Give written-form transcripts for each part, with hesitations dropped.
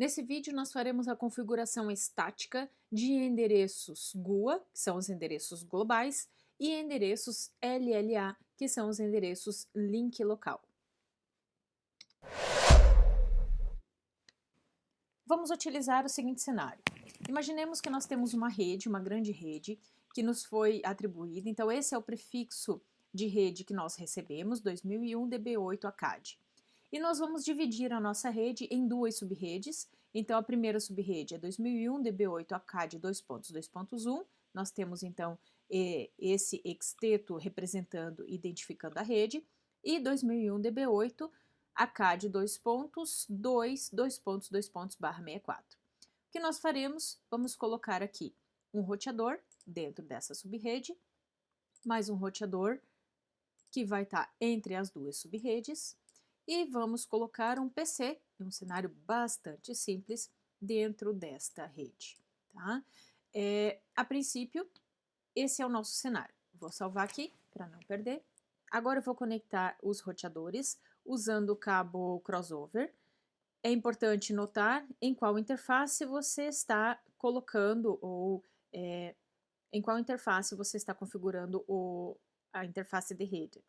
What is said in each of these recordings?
Nesse vídeo, nós faremos a configuração estática de endereços GUA, que são os endereços globais, e endereços LLA, que são os endereços link local. Vamos utilizar o seguinte cenário. Imaginemos que nós temos uma rede, uma grande rede, que nos foi atribuída. Então, esse é o prefixo de rede que nós recebemos, 2001 DB8 ACAD. E nós vamos dividir a nossa rede em duas sub-redes. Então, a primeira sub-rede é 2001 DB8 ACAD 2.2.1. Nós temos, então, esse exteto representando, identificando a rede. E 2001 DB8 ACAD 2.2.2.2./64. O que nós faremos? Vamos colocar aqui um roteador dentro dessa sub-rede, mais um roteador que vai estar entre as duas sub-redes, e vamos colocar um PC, um cenário bastante simples, dentro desta rede. Tá? A princípio, esse é o nosso cenário. Vou salvar aqui para não perder. Agora eu vou conectar os roteadores usando o cabo crossover. É importante notar em qual interface você está colocando ou em qual interface você está configurando a interface de rede,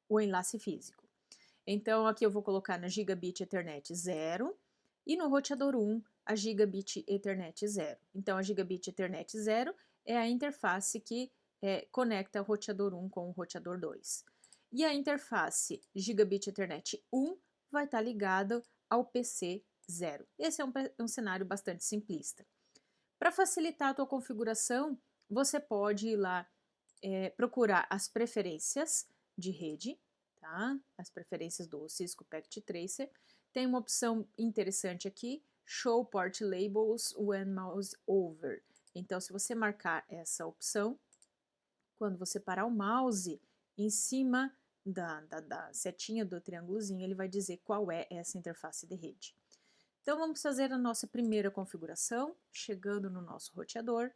o enlace físico. Então, aqui eu vou colocar na Gigabit Ethernet 0 e no roteador 1 a Gigabit Ethernet 0. Então, a Gigabit Ethernet 0 é a interface que conecta o roteador 1 com o roteador 2. E a interface Gigabit Ethernet 1 vai estar ligada ao PC 0. Esse é um cenário bastante simplista. Para facilitar a tua configuração, você pode ir lá procurar as preferências de rede, tá? As preferências do Cisco Packet Tracer. Tem uma opção interessante aqui, Show Port Labels When Mouse Over. Então, se você marcar essa opção, quando você parar o mouse em cima da setinha do triângulozinho, ele vai dizer qual é essa interface de rede. Então, vamos fazer a nossa primeira configuração, chegando no nosso roteador.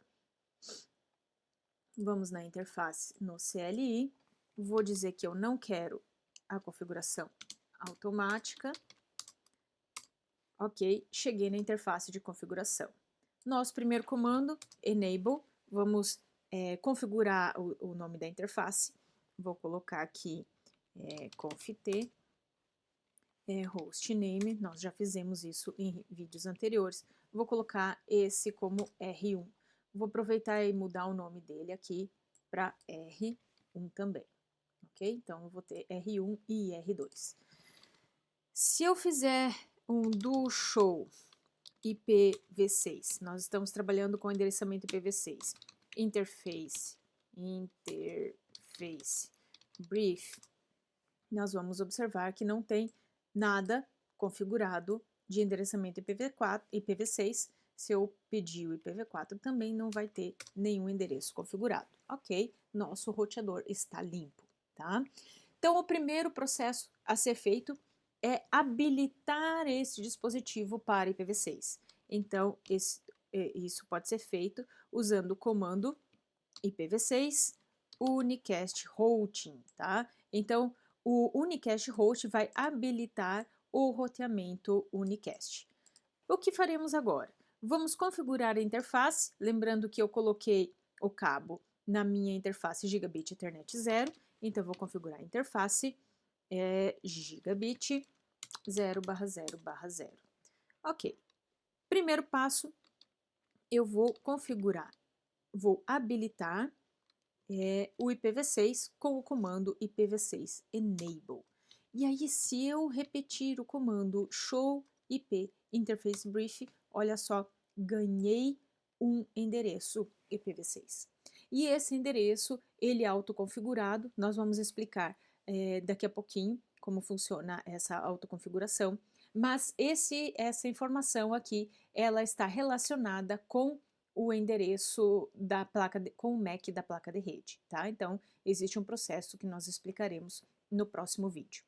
Vamos na interface no CLI. Vou dizer que eu não quero a configuração automática. Ok, cheguei na interface de configuração. Nosso primeiro comando, enable, vamos configurar o nome da interface. Vou colocar aqui conft hostname, nós já fizemos isso em vídeos anteriores. Vou colocar esse como R1. Vou aproveitar e mudar o nome dele aqui para R1 também, ok? Então, eu vou ter R1 e R2. Se eu fizer um do show IPv6, nós estamos trabalhando com endereçamento IPv6, interface brief, nós vamos observar que não tem nada configurado de endereçamento IPv6. Se eu pedir o IPv4, também não vai ter nenhum endereço configurado. Ok, nosso roteador está limpo, tá? Então, o primeiro processo a ser feito é habilitar esse dispositivo para IPv6. Então, isso pode ser feito usando o comando IPv6 unicast routing, tá? Então, o unicast host vai habilitar o roteamento unicast. O que faremos agora? Vamos configurar a interface, lembrando que eu coloquei o cabo na minha interface Gigabit Ethernet 0, então eu vou configurar a interface Gigabit 0/0/0. Ok. Primeiro passo, eu vou configurar, vou habilitar o IPv6 com o comando IPv6 enable. E aí, se eu repetir o comando show IP interface brief, olha só, ganhei um endereço IPv6. E esse endereço, ele é autoconfigurado, nós vamos explicar daqui a pouquinho como funciona essa autoconfiguração, mas essa informação aqui, ela está relacionada com o endereço da placa, com o MAC da placa de rede, tá? Então, existe um processo que nós explicaremos no próximo vídeo.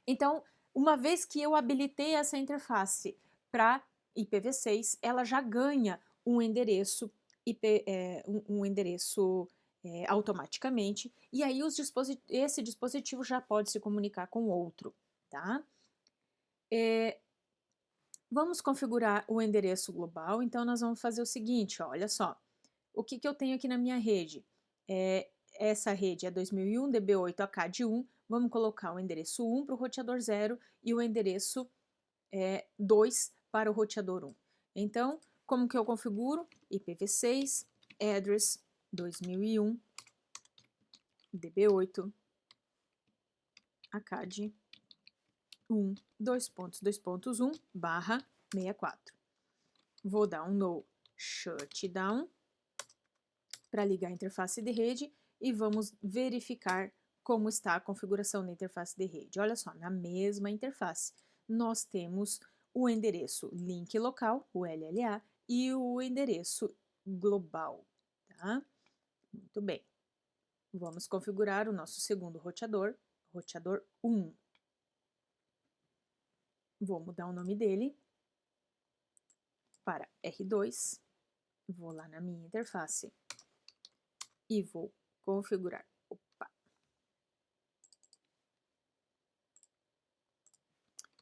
Então, uma vez que eu habilitei essa interface para IPv6, ela já ganha um endereço automaticamente, e aí esse dispositivo já pode se comunicar com outro, tá? Vamos configurar o endereço global, então nós vamos fazer o seguinte, ó, olha só. O que eu tenho aqui na minha rede? Essa rede é 2001 DB8 ACAD 1, vamos colocar o endereço 1 para o roteador 0 e o endereço 2 para o roteador 1. Então, como que eu configuro? IPv6, address 2001 DB8 ACAD 1, 2.2.1 barra 64. Vou dar um no shutdown para ligar a interface de rede e vamos verificar como está a configuração da interface de rede. Olha só, na mesma interface, nós temos o endereço link local, o LLA, e o endereço global, tá? Muito bem. Vamos configurar o nosso segundo roteador, roteador 1. Vou mudar o nome dele para R2. Vou lá na minha interface e vou configurar.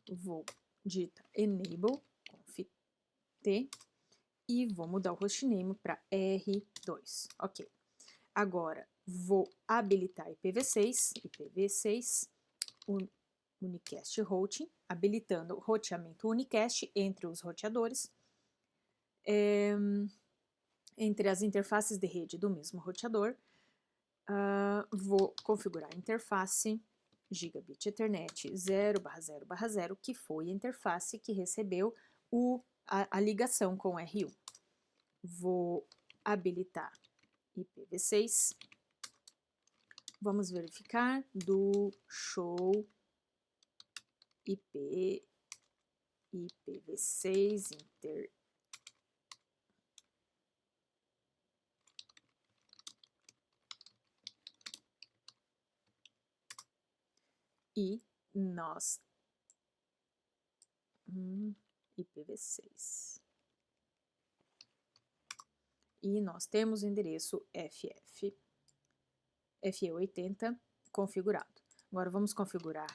Vou digitar enable, conf t, e vou mudar o hostname para R2. Ok. Agora, vou habilitar IPv6 unicast routing, habilitando o roteamento unicast entre os roteadores, entre as interfaces de rede do mesmo roteador. Vou configurar a interface Gigabit Ethernet 0/0/0, que foi a interface que recebeu a ligação com o R1. Vou habilitar IPv6. Vamos verificar do show IPv6 e nós IPv6 e nós temos o endereço FE80 configurado. Agora vamos configurar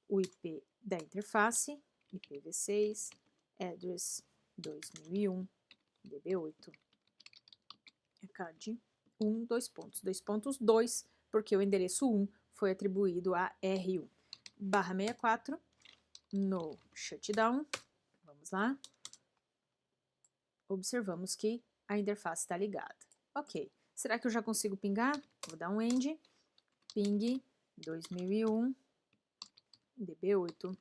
o IP da interface, IPv6 address 2001 DB8 ACAD 1 2.2, porque o endereço 1 foi atribuído a R1 /64 no shutdown. Vamos lá. Observamos que a interface está ligada. Ok. Será que eu já consigo pingar? Vou dar um end. Ping 2001 DB8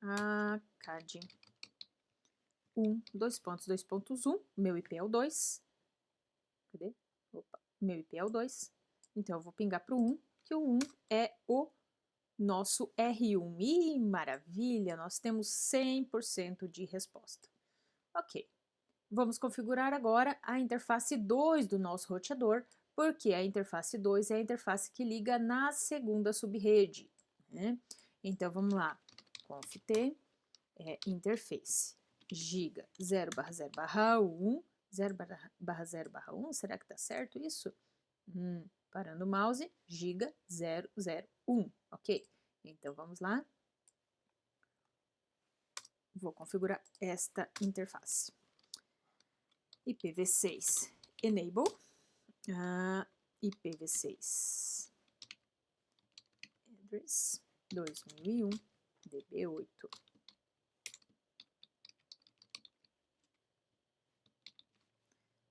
ACAD 1 2.2.1. Meu IP é o 2. Cadê? Opa. Meu IP é o 2. Então eu vou pingar para o 1, que o 1 é o nosso R1. Ih, maravilha! Nós temos 100% de resposta. Ok. Vamos configurar agora a interface 2 do nosso roteador, porque a interface 2 é a interface que liga na segunda subrede, né? Então, vamos lá. Conf t interface giga 0/0/1, 0/0/1, será que tá certo isso? Parando o mouse, giga 001, ok? Então, vamos lá. Vou configurar esta interface. IPv6 enable, IPv6 address 2001 DB8.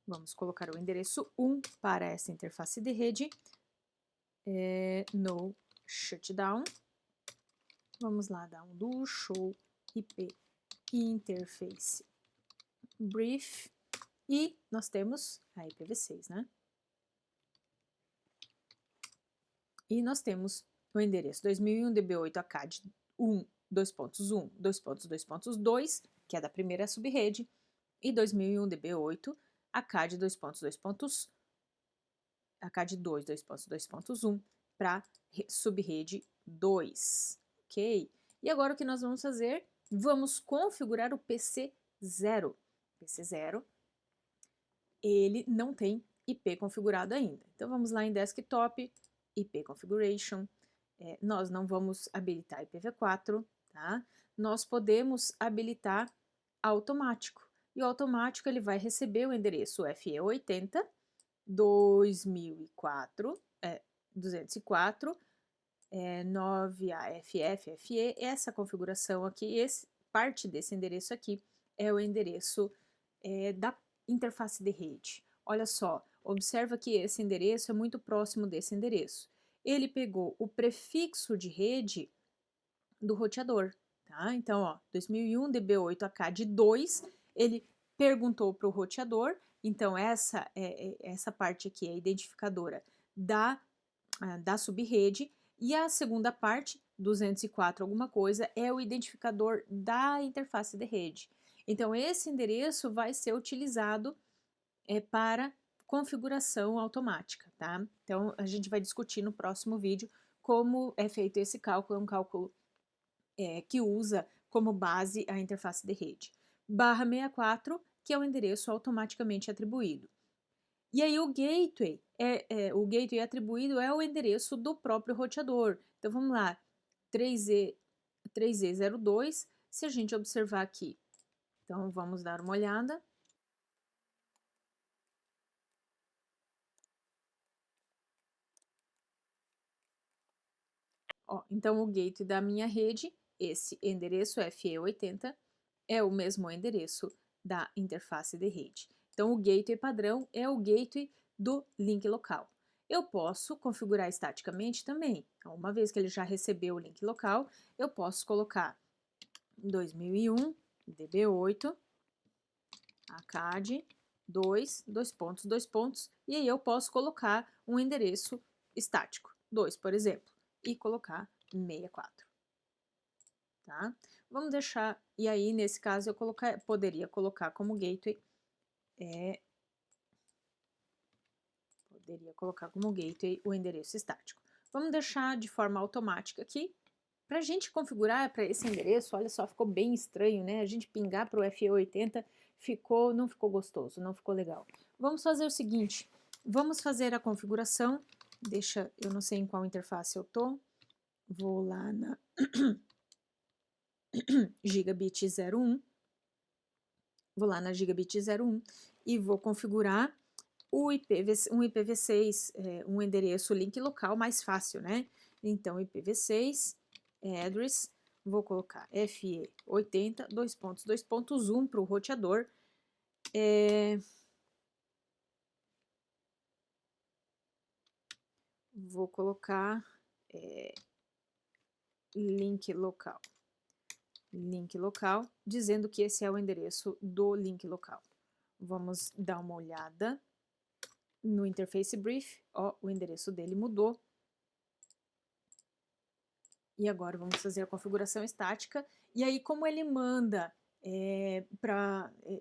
Vamos colocar o endereço 1 para essa interface de rede, no shutdown. Vamos lá, dar um do show IP interface brief. E nós temos a IPv6, né? E nós temos o endereço 2001 DB8 ACAD 1 2.1 2.2.2, que é da primeira subrede, e 2001 DB8 ACAD 2.2. ACAD 2 2.2.1 para subrede 2, ok? E agora o que nós vamos fazer? Vamos configurar o PC0. PC0, ele não tem IP configurado ainda. Então, vamos lá em Desktop, IP Configuration. Nós não vamos habilitar IPv4, tá? Nós podemos habilitar automático. E o automático ele vai receber o endereço FE80 2004, 204, 9AFF, FE, essa configuração aqui, parte desse endereço aqui é o endereço da interface de rede. Olha só, observa que esse endereço é muito próximo desse endereço. Ele pegou o prefixo de rede do roteador, tá? Então, ó, 2001 DB8ACAD2, ele perguntou para o roteador, então essa parte aqui é a identificadora da subrede, e a segunda parte, 204 alguma coisa, é o identificador da interface de rede. Então, esse endereço vai ser utilizado para configuração automática, tá? Então, a gente vai discutir no próximo vídeo como é feito esse cálculo, é um cálculo que usa como base a interface de rede. /64, que é o endereço automaticamente atribuído. E aí o gateway, o gateway atribuído é o endereço do próprio roteador. Então vamos lá, 3E02, se a gente observar aqui. Então vamos dar uma olhada. Ó, então o gateway da minha rede, esse endereço FE80, é o mesmo endereço da interface de rede. Então o gateway padrão é o gateway do link local. Eu posso configurar estaticamente também. Então, uma vez que ele já recebeu o link local, eu posso colocar 2001 DB8 ACAD 2, dois pontos, e aí eu posso colocar um endereço estático, 2, por exemplo, e colocar 64, tá? Vamos deixar, e aí nesse caso eu poderia colocar como gateway, o endereço estático. Vamos deixar de forma automática aqui. Para a gente configurar para esse endereço, olha só, ficou bem estranho, né? A gente pingar para o FE80 não ficou gostoso, não ficou legal. Vamos fazer o seguinte, vamos fazer a configuração, eu não sei em qual interface eu tô, vou lá na Gigabit 01, e vou configurar um IPv6, um endereço link local mais fácil, né? Então, IPv6, address, vou colocar FE80, 2.2.1 para o roteador. Vou colocar link local, dizendo que esse é o endereço do link local. Vamos dar uma olhada no interface brief, ó, o endereço dele mudou. E agora vamos fazer a configuração estática. E aí, como ele manda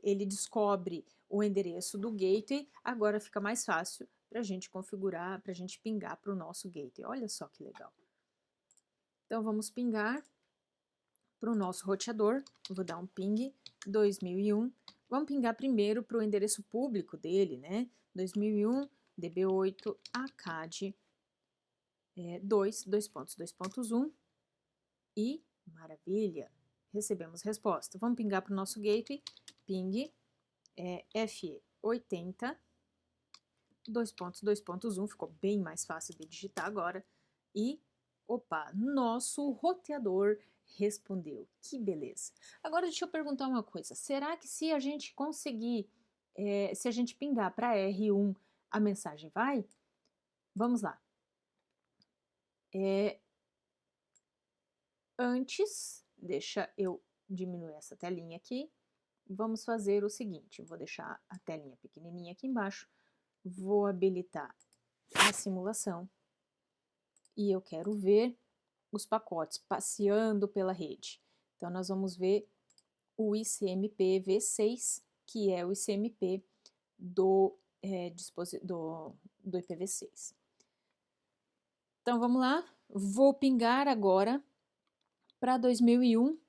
ele descobre o endereço do gateway, agora fica mais fácil para a gente configurar, para a gente pingar para o nosso gateway. Olha só que legal. Então, vamos pingar para o nosso roteador. Vou dar um ping 2001. Vamos pingar primeiro para o endereço público dele, né? 2001 DB8 ACAD 2.2.1. E, maravilha, recebemos resposta. Vamos pingar para o nosso gateway, ping FE80, 2.2.1, ficou bem mais fácil de digitar agora. E, opa, nosso roteador respondeu, que beleza. Agora deixa eu perguntar uma coisa, será que se a gente conseguir, se a gente pingar para R1, a mensagem vai? Vamos lá. Antes, deixa eu diminuir essa telinha aqui. Vamos fazer o seguinte, vou deixar a telinha pequenininha aqui embaixo, vou habilitar a simulação e eu quero ver os pacotes passeando pela rede. Então, nós vamos ver o ICMP V6, que é o ICMP do IPv6. Então, vamos lá, vou pingar agora para 2001,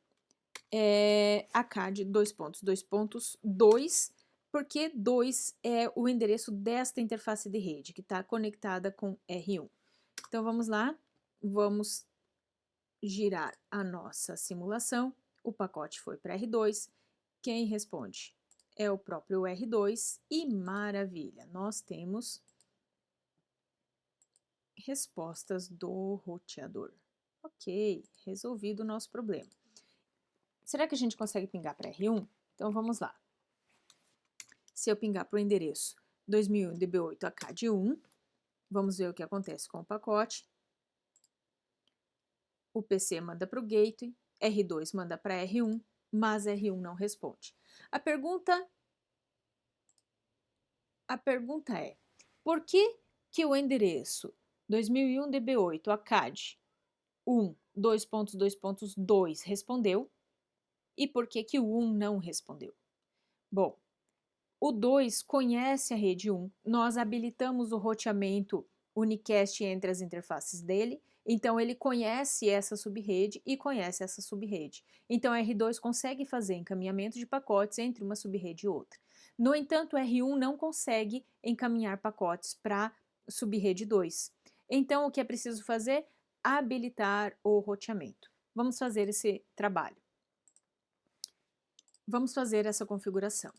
ACAD 2.2.2, porque 2 é o endereço desta interface de rede, que está conectada com R1. Então, vamos lá, vamos girar a nossa simulação, o pacote foi para R2, Quem responde? É o próprio R2 e maravilha, nós temos respostas do roteador. Ok, resolvido o nosso problema. Será que a gente consegue pingar para R1? Então vamos lá. Se eu pingar para o endereço 2001 DB8 ACAD1, vamos ver o que acontece com o pacote. O PC manda para o gateway, R2 manda para R1, mas R1 não responde. A pergunta é, por que o endereço 2001 DB8 ACAD 1, 2.2.2 respondeu e por que o 1 não respondeu? Bom, o 2 conhece a rede 1, nós habilitamos o roteamento unicast entre as interfaces dele, então ele conhece essa subrede e conhece essa subrede. Então R2 consegue fazer encaminhamento de pacotes entre uma subrede e outra. No entanto, R1 não consegue encaminhar pacotes para subrede 2. Então o que é preciso fazer? Habilitar o roteamento. Vamos fazer esse trabalho. Vamos fazer essa configuração.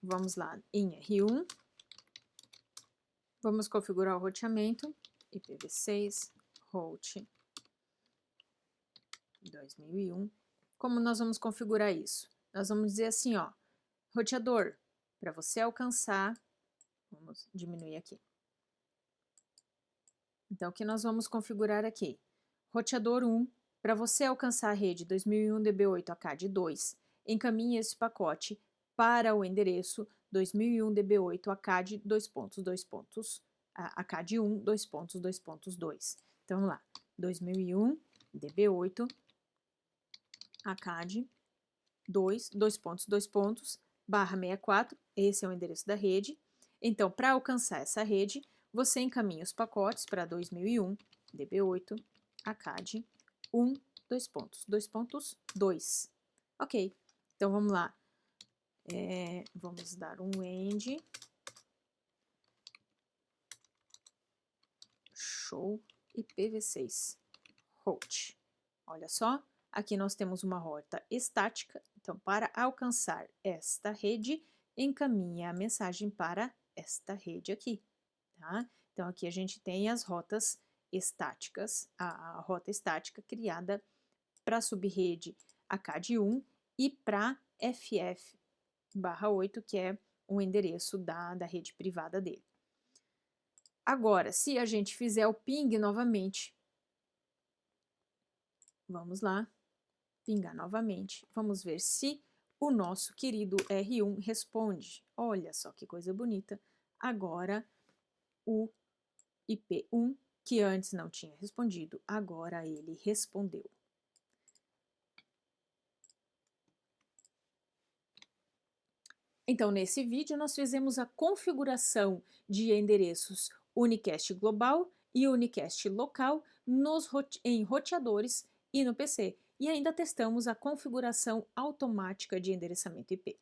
Vamos lá em R1, vamos configurar o roteamento, IPv6, route 2001. Como nós vamos configurar isso? Nós vamos dizer assim, ó, roteador, para você alcançar, vamos diminuir aqui. Então, o que nós vamos configurar aqui? Roteador 1, para você alcançar a rede 2001 DB8 ACAD2, encaminhe esse pacote para o endereço 2001 DB8 ACAD ACAD1 2.2.2. Então, vamos lá. 2001 DB8 ACAD 2.2. Barra 64, esse é o endereço da rede. Então, para alcançar essa rede, você encaminha os pacotes para 2001 DB8 ACAD 1 2.2. Ok, então vamos lá. Vamos dar um end show IPv6 route. Olha só, aqui nós temos uma rota estática. Então, para alcançar esta rede, encaminhe a mensagem para esta rede aqui, tá? Então, aqui a gente tem as rotas estáticas, a rota estática criada para a subrede ACAD1 e para FF/8, que é o endereço da rede privada dele. Agora, se a gente fizer o ping novamente, vamos lá, pingar novamente, vamos ver se o nosso querido R1 responde. Olha só que coisa bonita. Agora, o IP1, que antes não tinha respondido, agora ele respondeu. Então, nesse vídeo, nós fizemos a configuração de endereços unicast global e unicast local em roteadores e no PC. E ainda testamos a configuração automática de endereçamento IP.